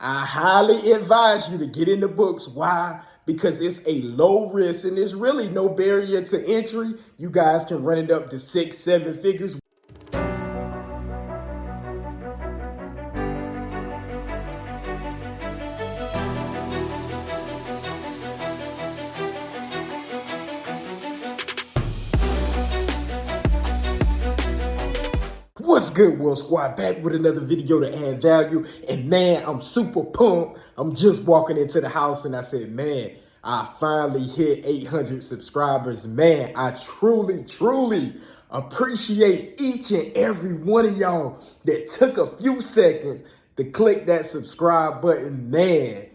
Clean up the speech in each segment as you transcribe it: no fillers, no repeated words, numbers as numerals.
I highly advise you to get in the books. Why? Because it's a low risk and there's really no barrier to entry. You guys can run it up to 6, 7 figures. What's good, World Squad? Back with another video to add value. And man, I'm super pumped. I'm just walking into the house and I said, man, I finally hit 800 subscribers. Man, I truly appreciate each and every one of y'all that took a few seconds to click that subscribe button. Man,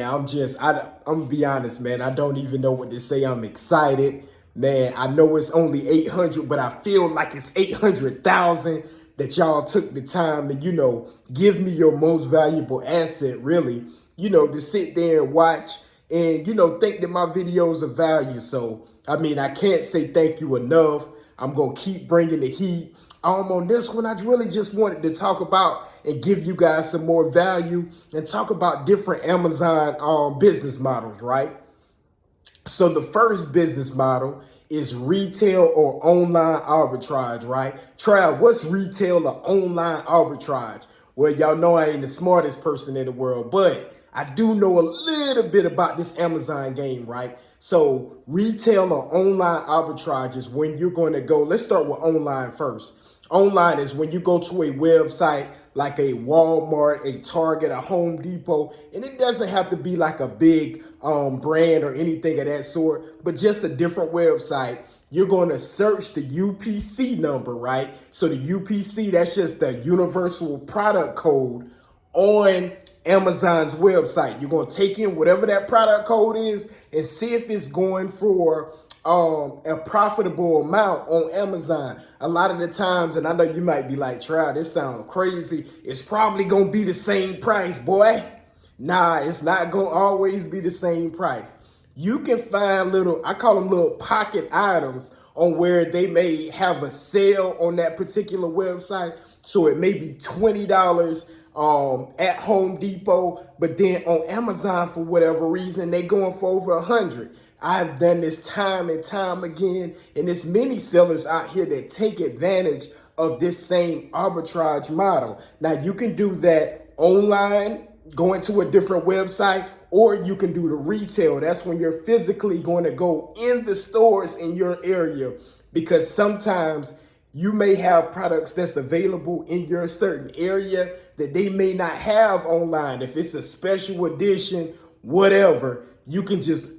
I'm gonna be honest, man. I don't even know what to say. I'm excited. Man, I know it's only 800, but I feel like it's 800,000 that y'all took the time to, give me your most valuable asset, really, to sit there and watch and, think that my videos are value. So, I mean, I can't say thank you enough. I'm going to keep bringing the heat. On this one, I really just wanted to talk about and give you guys some more value and talk about different Amazon business models, right? So the first business model is retail or online arbitrage, right? Trav, what's retail or online arbitrage? Well, y'all know I ain't the smartest person in the world, but I do know a little bit about this Amazon game, right? So retail or online arbitrage is when you're going to go, let's start with online first. Online is when you go to a website like a Walmart, a Target, a Home Depot, and it doesn't have to be like a big brand or anything of that sort, but just a different website. You're going to search the UPC number, right? So the UPC, that's just the universal product code on Amazon's website. You're going to take in whatever that product code is and see if it's going for a profitable amount on Amazon. A lot of the times, and I know you might be like, Trout, this sounds crazy. It's probably going to be the same price, boy. Nah, it's not going to always be the same price. You can find I call them little pocket items on where they may have a sale on that particular website. So it may be $20 at Home Depot, but then on Amazon, for whatever reason, they going for over 100. I've done this time and time again, and there's many sellers out here that take advantage of this same arbitrage model. Now, you can do that online, going to a different website, or you can do the retail. That's when you're physically going to go in the stores in your area, because sometimes you may have products that's available in your certain area that they may not have online. If it's a special edition, whatever, you can just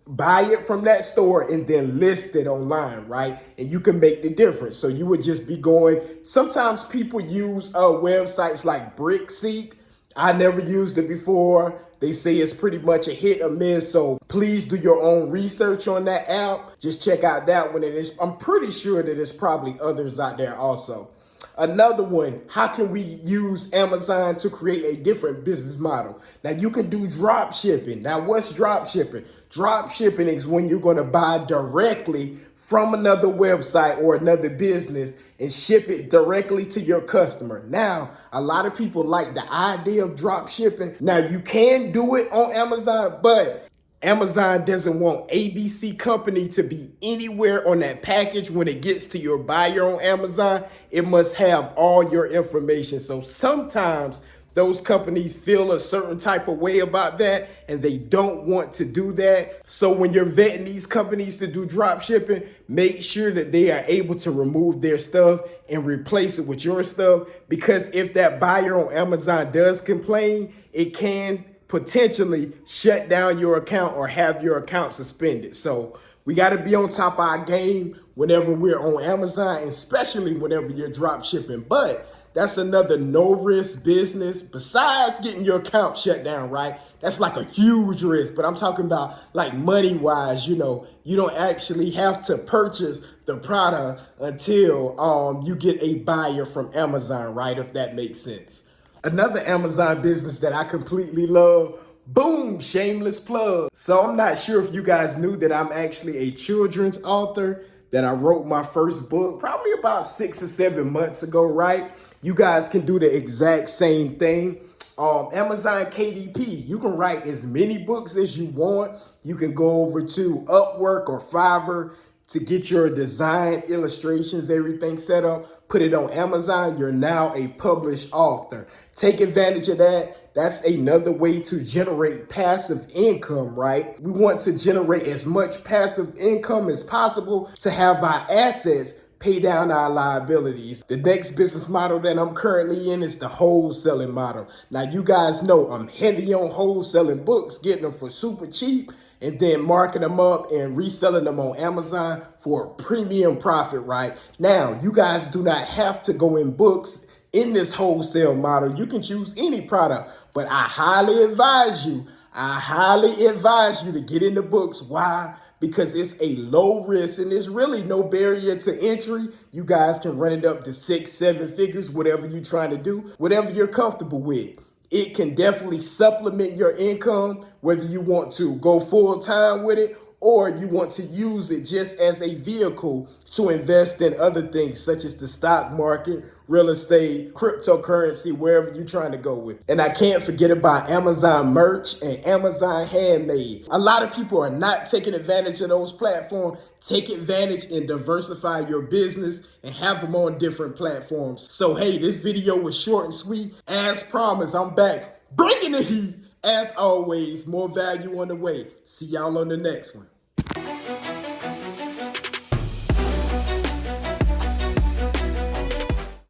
buy it from that store and then list it online, right? And you can make the difference. So you would just be going, sometimes people use websites like BrickSeek. I never used it before. They say it's pretty much a hit or miss. So please do your own research on that app. Just check out that one. And I'm pretty sure that there's probably others out there also. Another one, how can we use Amazon to create a different business model? Now you can do drop shipping. Now what's drop shipping? Drop shipping is when you're going to buy directly from another website or another business and ship it directly to your customer. Now, a lot of people like the idea of drop shipping. Now you can do it on Amazon, but Amazon doesn't want ABC company to be anywhere on that package when it gets to your buyer on Amazon. It must have all your information. So sometimes those companies feel a certain type of way about that and they don't want to do that. So when you're vetting these companies to do drop shipping, make sure that they are able to remove their stuff and replace it with your stuff. Because if that buyer on Amazon does complain, it can potentially shut down your account or have your account suspended. So we got to be on top of our game whenever we're on Amazon, and especially whenever you're drop shipping. But that's another no risk business besides getting your account shut down, right? That's like a huge risk, but I'm talking about like money wise, you don't actually have to purchase the product until you get a buyer from Amazon, right? If that makes sense. Another Amazon business that I completely love, boom, shameless plug. So I'm not sure if you guys knew that I'm actually a children's author, that I wrote my first book probably about 6 or 7 months ago, right? You guys can do the exact same thing. Amazon KDP, you can write as many books as you want. You can go over to Upwork or Fiverr to get your design, illustrations, everything set up. Put it on Amazon. You're now a published author. Take advantage of that. That's another way to generate passive income, right? We want to generate as much passive income as possible to have our assets pay down our liabilities. The next business model that I'm currently in is the wholesaling model. Now, you guys know I'm heavy on wholesaling books, getting them for super cheap, and then marking them up and reselling them on Amazon for a premium profit, right? Now, you guys do not have to go in books in this wholesale model. You can choose any product, but I highly advise you to get into books. Why? Because it's a low risk and there's really no barrier to entry. You guys can run it up to 6-7 figures, whatever you're trying to do, whatever you're comfortable with. It can definitely supplement your income, whether you want to go full time with it or you want to use it just as a vehicle to invest in other things such as the stock market, real estate, cryptocurrency, wherever you're trying to go with. And I can't forget about Amazon merch and Amazon handmade. A lot of people are not taking advantage of those platforms. Take advantage and diversify your business and have them on different platforms. So, hey, this video was short and sweet. As promised, I'm back bringing the heat. As always, more value on the way. See y'all on the next one.